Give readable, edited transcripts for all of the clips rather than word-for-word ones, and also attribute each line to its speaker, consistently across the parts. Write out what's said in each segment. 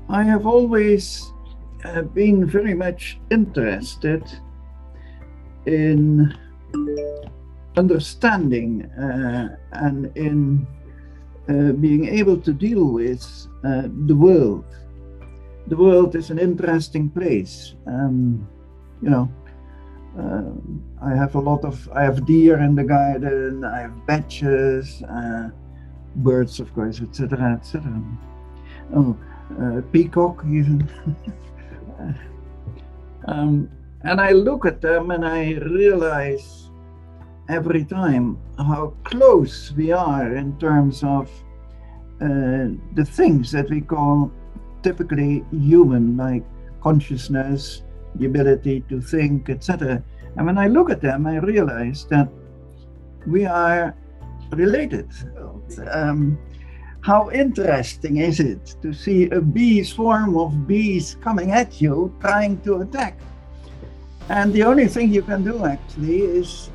Speaker 1: I have always been very much interested in understanding and in being able to deal with the world. The world is an interesting place. You know, I have deer in the garden, I have badgers, birds, of course, etc., etc. Oh, peacock even. And I look at them and I realize every time how close we are in terms of the things that we call typically human, like consciousness, the ability to think, etc. And when I look at them, I realize that we are related. How interesting is it to see a bee swarm of bees coming at you, trying to attack? And the only thing you can do actually is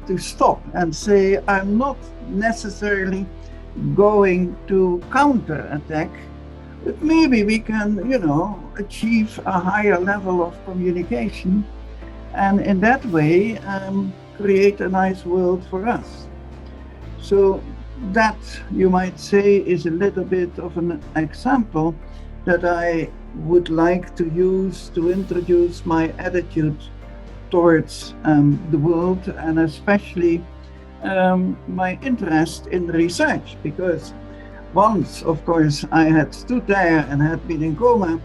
Speaker 1: to stop and say, I'm not necessarily going to counterattack, but maybe we can, achieve a higher level of communication and in that way create a nice world for us. So that, you might say, is a little bit of an example that I would like to use to introduce my attitude towards the world, and especially my interest in research, because once, of course, I had stood there and had been in coma,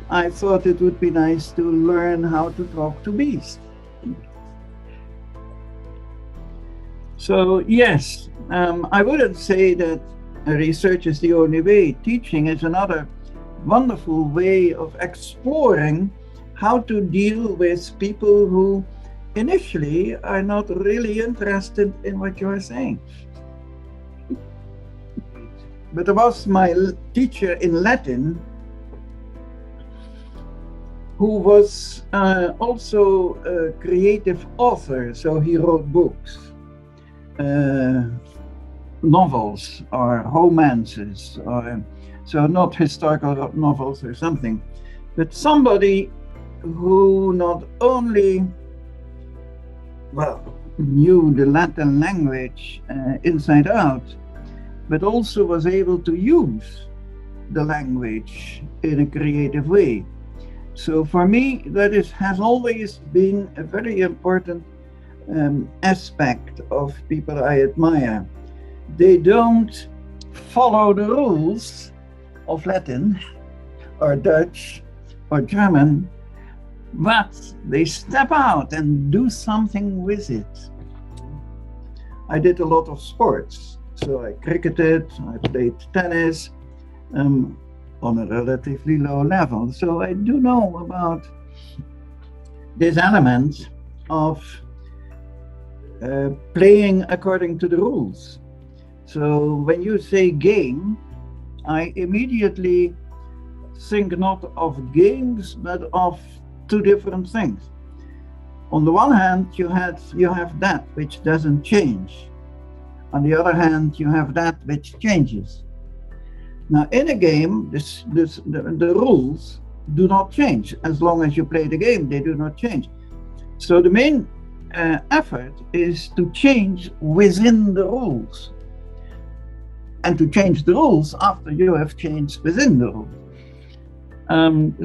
Speaker 1: I thought it would be nice to learn how to talk to bees. So yes, I wouldn't say that research is the only way. Teaching is another wonderful way of exploring how to deal with people who initially are not really interested in what you are saying. But there was my teacher in Latin who was also a creative author, so he wrote books. Novels or romances, or so not historical novels or something, but somebody who not only knew the Latin language inside out, but also was able to use the language in a creative way. So for me, that has always been a very important aspect of people I admire. They don't follow the rules of Latin or Dutch or German, but they step out and do something with it. I did a lot of sports. So I cricketed, I played tennis on a relatively low level. So I do know about this element of playing according to the rules. So when you say game, I immediately think not of games, but of two different things. On the one hand, you have that which doesn't change. On the other hand, you have that which changes. Now, in a game, the rules do not change. As long as you play the game, they do not change. So the main effort is to change within the rules, and to change the rules after you have changed within the rules.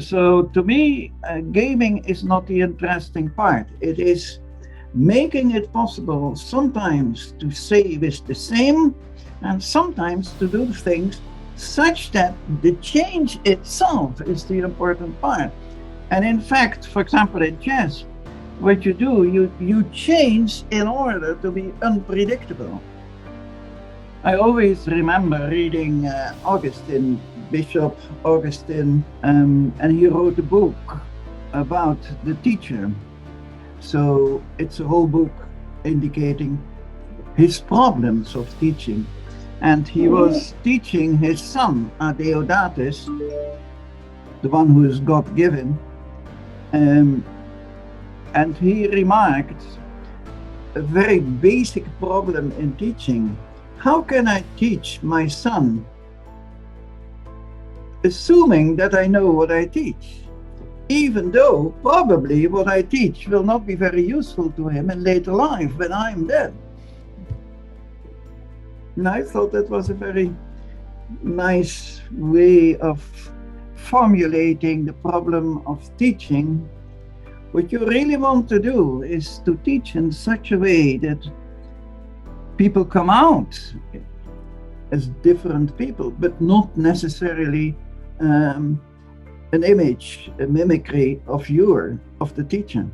Speaker 1: So to me, gaming is not the interesting part. It is making it possible sometimes to say with the same, and sometimes to do things such that the change itself is the important part. And in fact, for example, in chess, what you do, you change in order to be unpredictable. I always remember reading Augustine, Bishop Augustine, and he wrote a book about the teacher. So it's a whole book indicating his problems of teaching. And he was teaching his son, Deodatus, the one who is God-given, and he remarked a very basic problem in teaching. How can I teach my son assuming that I know what I teach, even though probably what I teach will not be very useful to him in later life when I'm dead. And I thought that was a very nice way of formulating the problem of teaching. What you really want to do is to teach in such a way that people come out as different people, but not necessarily an image, a mimicry of the teacher.